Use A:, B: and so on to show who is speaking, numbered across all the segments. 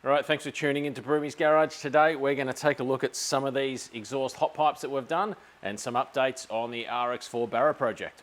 A: All right, thanks for tuning into Broomy's Garage. Today we're going to take a look at some of these exhaust hot pipes that we've done and some updates on the RX4 Barra project.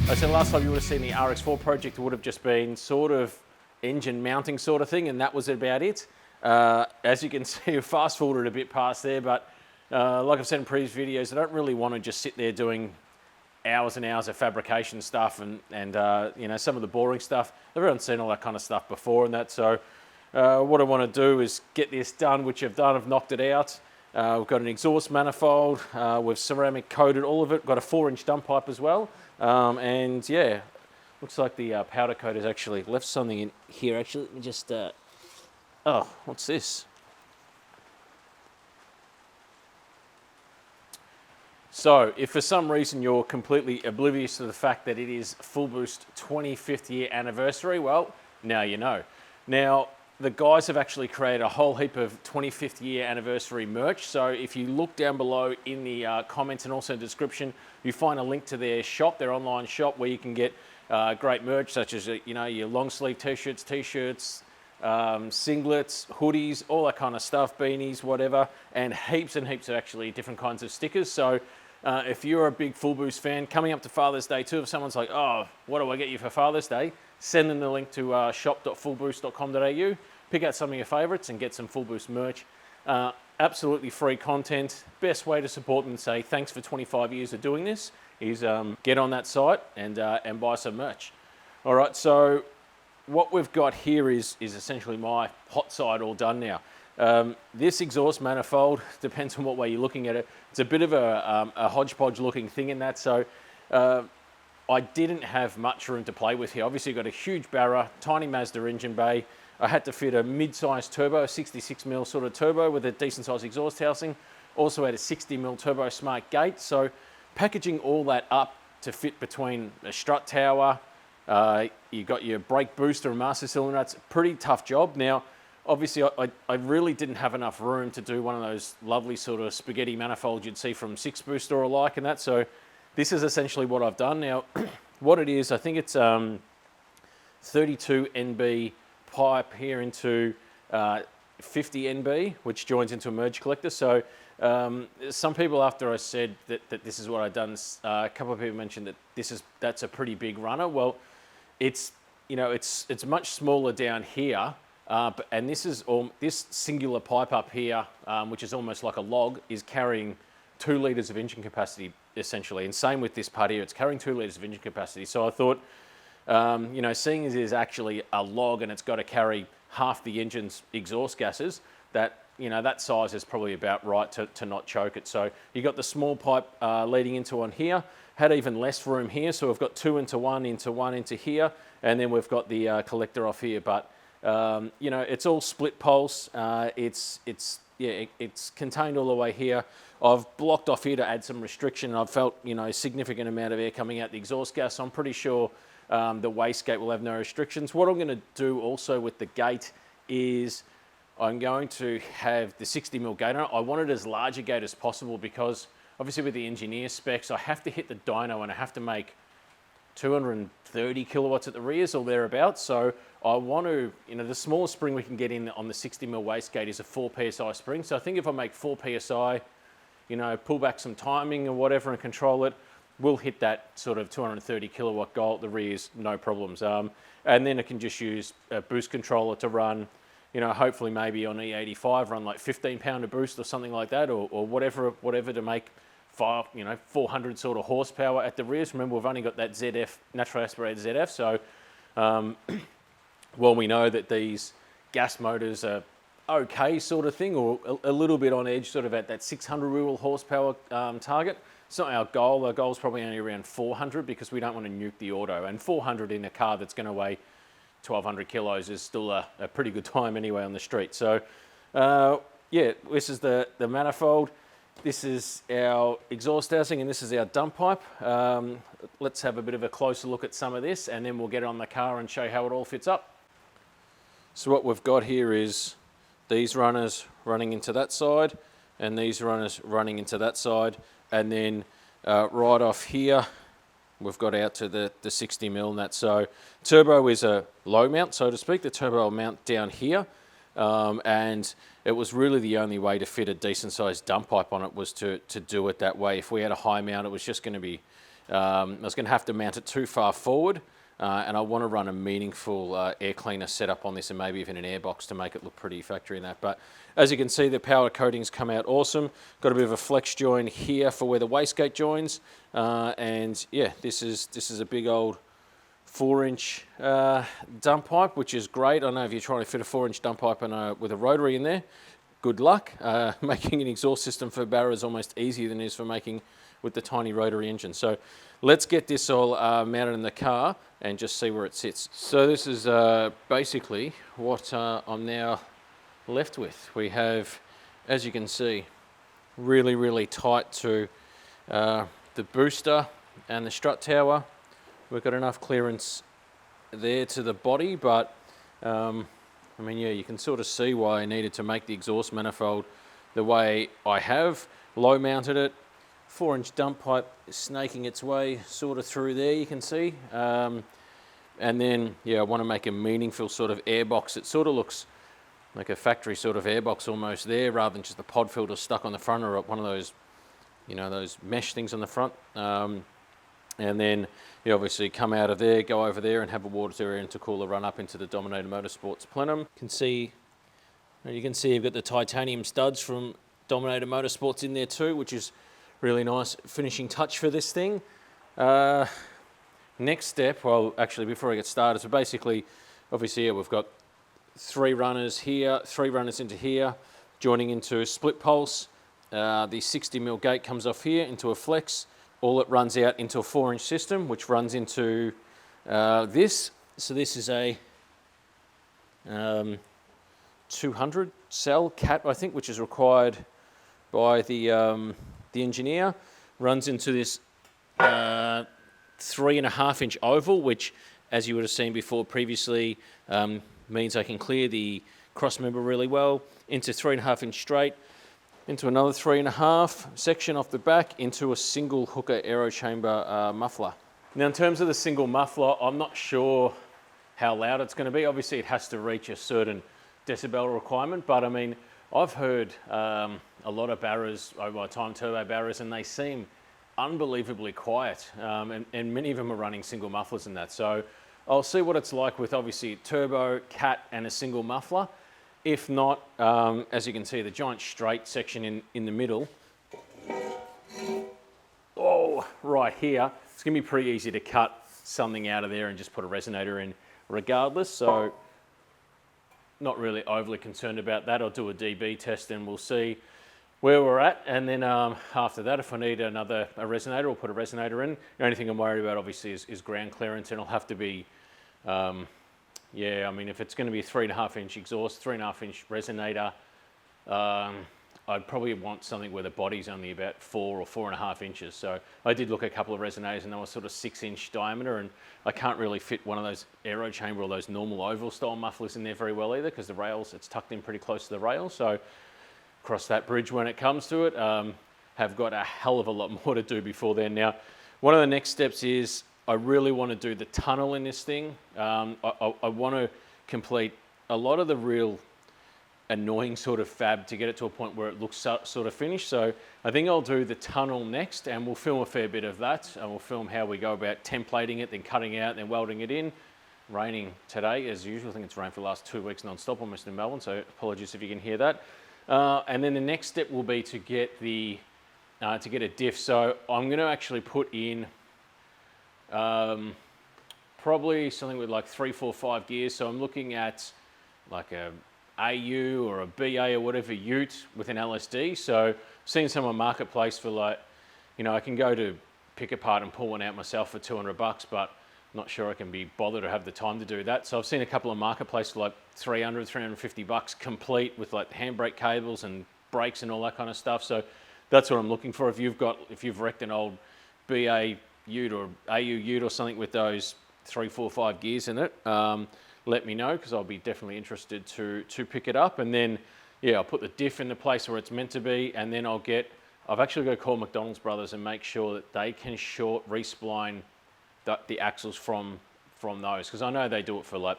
A: I said last time you would have seen the RX4 project, it would have just been sort of engine mounting sort of thing, and that was about it. As you can see, we fast forwarded a bit past there, but like I've said in previous videos, I don't really want to just sit there doing hours and hours of fabrication stuff and you know, some of the boring stuff. Everyone's seen all that kind of stuff before and that, so what I want to do is get this done, which I've done. I've knocked it out. We've got an exhaust manifold, we've ceramic coated all of it, got a 4-inch dump pipe as well, and yeah, looks like the powder coat has actually left something in here. Actually, let me just, oh, what's this? So, if for some reason you're completely oblivious to the fact that it is Full Boost 25th year anniversary, well, now you know. Now, the guys have actually created a whole heap of 25th year anniversary merch. So if you look down below in the comments and also the description, you find a link to their shop, their online shop, where you can get great merch such as you know, your long sleeve t-shirts, singlets, hoodies, all that kind of stuff, beanies, whatever, and heaps of actually different kinds of stickers. So if you're a big Full Boost fan, coming up to Father's Day too, if someone's like, oh, what do I get you for Father's Day? Send them the link to shop.fullboost.com.au, pick out some of your favorites and get some Full Boost merch. Absolutely free content. Best way to support them and say thanks for 25 years of doing this is get on that site and buy some merch. All right, so what we've got here is essentially my hot side all done now. This exhaust manifold, depends on what way you're looking at it, it's a bit of a hodgepodge looking thing in that, so I didn't have much room to play with here. Obviously, got a huge Barra, tiny Mazda engine bay. I had to fit a mid-sized turbo, 66mm sort of turbo with a decent-sized exhaust housing. Also had a 60mm turbo smart gate. So packaging all that up to fit between a strut tower, you got your brake booster and master cylinder. That's a pretty tough job. Now, obviously, I really didn't have enough room to do one of those lovely sort of spaghetti manifolds you'd see from 6 Booster or alike and that. So this is essentially what I've done. Now, what it is, I think it's 32 NB pipe here into 50 NB, which joins into a merge collector. So some people, after I said that this is what I've done, a couple of people mentioned that that's a pretty big runner. Well, it's, you know, it's much smaller down here, and this singular pipe up here, which is almost like a log, is carrying 2 litres of engine capacity essentially, and same with this part here, it's carrying 2 litres of engine capacity. So I thought, you know, seeing as it is actually a log and it's got to carry half the engine's exhaust gases, that, you know, that size is probably about right to not choke it. So you got the small pipe leading into on here, had even less room here, so we've got 2 into 1 into here, and then we've got the collector off here. But you know, it's all split pulse. It's contained all the way here. I've blocked off here to add some restriction. I've felt, you know, a significant amount of air coming out the exhaust gas. So I'm pretty sure the wastegate will have no restrictions. What I'm going to do also with the gate is I'm going to have the 60mm gate on it. I want it as large a gate as possible because obviously with the engineer specs, I have to hit the dyno and I have to make 230 kilowatts at the rears or thereabouts. So I want to, you know, the smallest spring we can get in on the 60mm wastegate is a 4 PSI spring. So I think if I make 4 PSI, you know, pull back some timing or whatever and control it, we'll hit that sort of 230 kilowatt goal at the rears, no problems. And then I can just use a boost controller to run, you know, hopefully maybe on E85, run like 15 pounder boost or something like that, or whatever to make 400 sort of horsepower at the rears. Remember, we've only got that ZF, natural aspirated ZF, so well, we know that these gas motors are okay sort of thing, or a little bit on edge, sort of at that 600 real horsepower target. It's not our goal. Our goal is probably only around 400 because we don't want to nuke the auto. And 400 in a car that's going to weigh 1,200 kilos is still a pretty good time anyway on the street. So, yeah, this is the manifold. This is our exhaust housing, and this is our dump pipe. Let's have a bit of a closer look at some of this, and then we'll get on the car and show you how it all fits up. So what we've got here is these runners running into that side, and these runners running into that side, and then right off here, we've got out to the 60mm and that. So turbo is a low mount, so to speak. The turbo will mount down here, and it was really the only way to fit a decent sized dump pipe on it was to do it that way. If we had a high mount, it was just going to be, I was going to have to mount it too far forward, and I want to run a meaningful air cleaner setup on this, and maybe even an air box to make it look pretty factory in that. But as you can see, the powder coatings come out awesome. Got a bit of a flex join here for where the wastegate joins, and yeah, this is a big old 4-inch dump pipe, which is great. I know if you're trying to fit a 4-inch dump pipe with a rotary in there, good luck. Making an exhaust system for Barra is almost easier than it is for making with the tiny rotary engine. So let's get this all mounted in the car and just see where it sits. So this is basically what I'm now left with. We have, as you can see, really, really tight to the booster and the strut tower. We've got enough clearance there to the body, but I mean, yeah, you can sort of see why I needed to make the exhaust manifold the way I have. Low mounted it, 4-inch dump pipe is snaking its way sort of through there, you can see. And then, yeah, I want to make a meaningful sort of air box. It sort of looks like a factory sort of air box almost there, rather than just the pod filter stuck on the front or one of those, you know, those mesh things on the front. And then you obviously come out of there, go over there and have a water intercooler run up into the Dominator Motorsports plenum. You can see you've got the titanium studs from Dominator Motorsports in there too, which is really nice finishing touch for this thing. Next step, well, actually before I get started, so basically, obviously, yeah, we've got 3 runners here, 3 runners into here, joining into a split pulse. The 60mm gate comes off here into a flex. All it runs out into a 4-inch system, which runs into this. So this is a 200 cell cat, I think, which is required by the engineer. Runs into this 3.5-inch oval, which, as you would have seen before previously, means I can clear the cross member really well. Into 3.5-inch straight, into another 3.5 section off the back, into a single hooker aero chamber muffler. Now, in terms of the single muffler, I'm not sure how loud it's going to be. Obviously, it has to reach a certain decibel requirement, but I mean, I've heard a lot of Barras over my time, turbo Barras, and they seem unbelievably quiet, and many of them are running single mufflers in that. So I'll see what it's like with obviously turbo, cat, and a single muffler. If not, as you can see, the giant straight section in the middle, oh, right here, it's going to be pretty easy to cut something out of there and just put a resonator in regardless. So not really overly concerned about that. I'll do a dB test and we'll see where we're at. And then after that, if I need a resonator, I'll put a resonator in. The only thing I'm worried about obviously is ground clearance, and it'll have to be, yeah, I mean, if it's going to be a 3.5-inch exhaust, 3.5-inch resonator, I'd probably want something where the body's only about 4 or 4.5 inches. So I did look at a couple of resonators and they were sort of 6-inch diameter, and I can't really fit one of those aero chamber or those normal oval style mufflers in there very well either, because the rails, it's tucked in pretty close to the rail. So cross that bridge when it comes to it. Have got a hell of a lot more to do before then. Now, one of the next steps is I really want to do the tunnel in this thing. I want to complete a lot of the real annoying sort of fab to get it to a point where it looks sort of finished. So I think I'll do the tunnel next, and we'll film a fair bit of that, and we'll film how we go about templating it, then cutting out, then welding it in. Raining today as usual. I think it's rained for the last 2 weeks non-stop almost in Melbourne, so apologies if you can hear that. And then the next step will be to get a diff. So I'm going to actually put in probably something with like 3, 4, 5 gears. So I'm looking at like a AU or a BA or whatever ute with an LSD. So I've seen some on Marketplace for like, you know, I can go to pick apart and pull one out myself for $200, but I'm not sure I can be bothered or have the time to do that. So I've seen a couple of Marketplace for like $300, $350 complete with like handbrake cables and brakes and all that kind of stuff. So that's what I'm looking for. If you've wrecked an old BA ute or AU ute or something with those 3, 4, 5 gears in it, let me know, because I'll be definitely interested to pick it up. And then yeah, I'll put the diff in the place where it's meant to be, and then I've actually got to call McDonald's brothers and make sure that they can respline the axles from those, because I know they do it for like,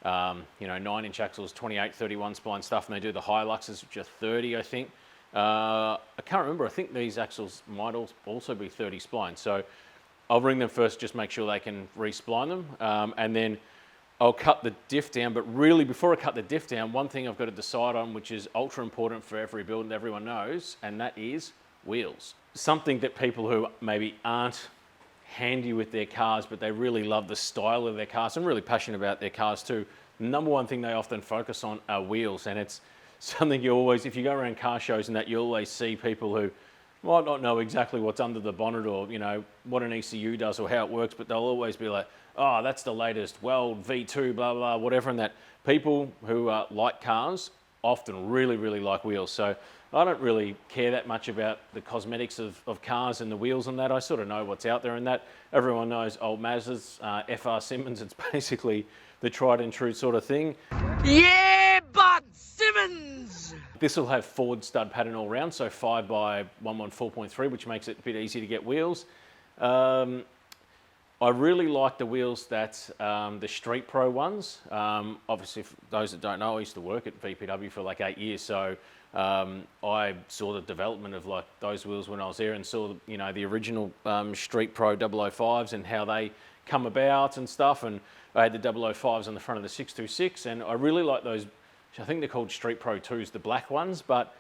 A: 9-inch axles, 28, 31 spline stuff, and they do the Hiluxes, which are 30, I think. I can't remember. I think these axles might also be 30 spline. So I'll ring them first, just make sure they can respline them, and then I'll cut the diff down. But really, before I cut the diff down, one thing I've got to decide on, which is ultra important for every build and everyone knows, and that is wheels. Something that people who maybe aren't handy with their cars, but they really love the style of their cars and really passionate about their cars too. The number one thing they often focus on are wheels, and it's something you always, if you go around car shows and that, you always see people who might not know exactly what's under the bonnet or, what an ECU does or how it works, but they'll always be like, oh, that's the latest Weld V2, blah, blah, whatever, and that. People who like cars often really, really like wheels. So I don't really care that much about the cosmetics of cars and the wheels and that. I sort of know what's out there and that. Everyone knows old Mazdas, FR Simmons. It's basically the tried and true sort of thing.
B: Yeah, Bud Simmons!
A: This will have forward stud pattern all round, so 5x114.3, which makes it a bit easier to get wheels. I really like the wheels that the Street Pro ones. Obviously, for those that don't know, I used to work at VPW for like 8 years, so I saw the development of like those wheels when I was there, and saw the original Street Pro 005s and how they come about and stuff. And I had the 005s on the front of the 626, and I really like those. I think they're called Street Pro 2s, the black ones, but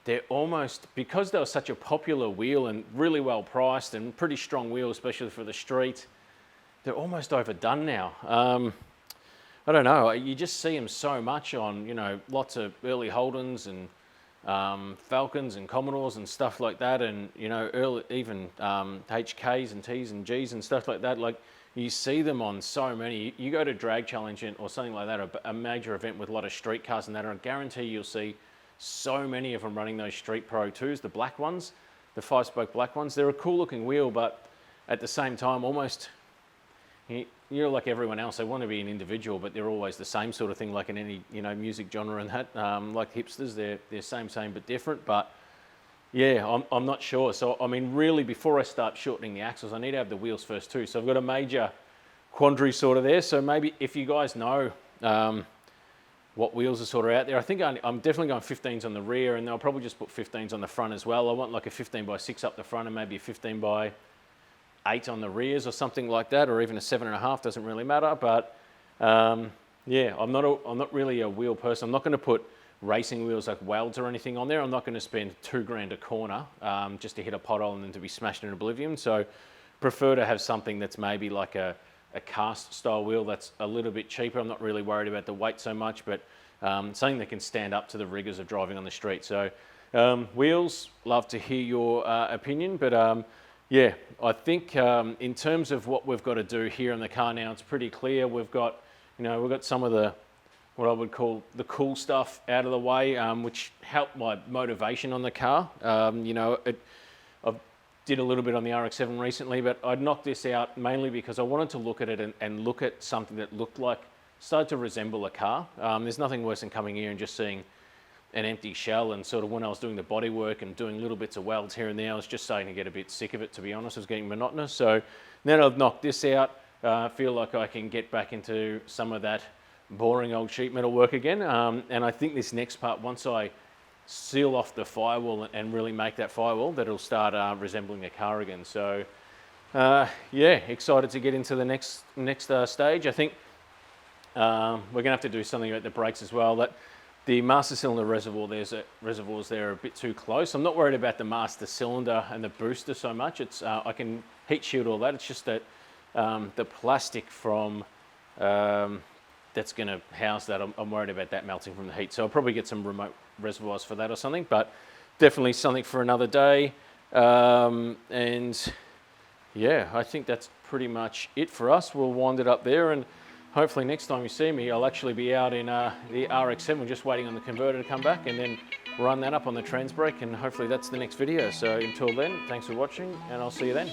A: they're almost, because they were such a popular wheel and really well priced and pretty strong wheel, especially for the street, they're almost overdone now. I don't know, you just see them so much on, lots of early Holdens and Falcons and Commodores and stuff like that, and, even HKs and Ts and Gs and stuff like that. Like, you see them on so many. You go to Drag Challenge or something like that, a major event with a lot of street cars and that, and I guarantee you'll see so many of them running those Street Pro 2s, the black ones, the 5-spoke black ones. They're a cool looking wheel, but at the same time, almost, you're like everyone else, they want to be an individual, but they're always the same sort of thing, like in any, music genre and that. Like hipsters, they're same but different. But yeah, I'm not sure. So, I mean, really, before I start shortening the axles, I need to have the wheels first too. So I've got a major quandary sort of there. So maybe if you guys know what wheels are sort of out there, I think I'm definitely going 15s on the rear, and I'll probably just put 15s on the front as well. I want like a 15x6 up the front and maybe a 15x8 on the rears or something like that, or even a 7.5, doesn't really matter. But yeah, I'm not really a wheel person. I'm not going to put racing wheels like Welds or anything on there. I'm not going to spend $2,000 a corner just to hit a pothole and then to be smashed in oblivion. So prefer to have something that's maybe like a cast style wheel that's a little bit cheaper. I'm not really worried about the weight so much, but something that can stand up to the rigors of driving on the street. So wheels, love to hear your opinion, but yeah, I think in terms of what we've got to do here in the car now, it's pretty clear. We've got some of the, what I would call the cool stuff out of the way, which helped my motivation on the car. I did a little bit on the RX-7 recently, but I'd knocked this out mainly because I wanted to look at it and look at something that started to resemble a car. There's nothing worse than coming here and just seeing an empty shell, and sort of when I was doing the body work and doing little bits of welds here and there, I was just starting to get a bit sick of it, to be honest. It was getting monotonous. So now I've knocked this out, I feel like I can get back into some of that boring old sheet metal work again. And I think this next part, once I seal off the firewall and really make that firewall, that it'll start resembling a car again. So yeah, excited to get into the next stage. I think we're gonna have to do something about the brakes as well. That the master cylinder reservoirs there are a bit too close. I'm not worried about the master cylinder and the booster so much. It's I can heat shield all that. It's just that the plastic from that's going to house that, I'm worried about that melting from the heat. So I'll probably get some remote reservoirs for that or something, but definitely something for another day. And yeah, I think that's pretty much it for us. We'll wind it up there, and hopefully next time you see me, I'll actually be out in the RX-7. We're just waiting on the converter to come back and then run that up on the trans brake, and hopefully that's the next video. So until then, thanks for watching, and I'll see you then.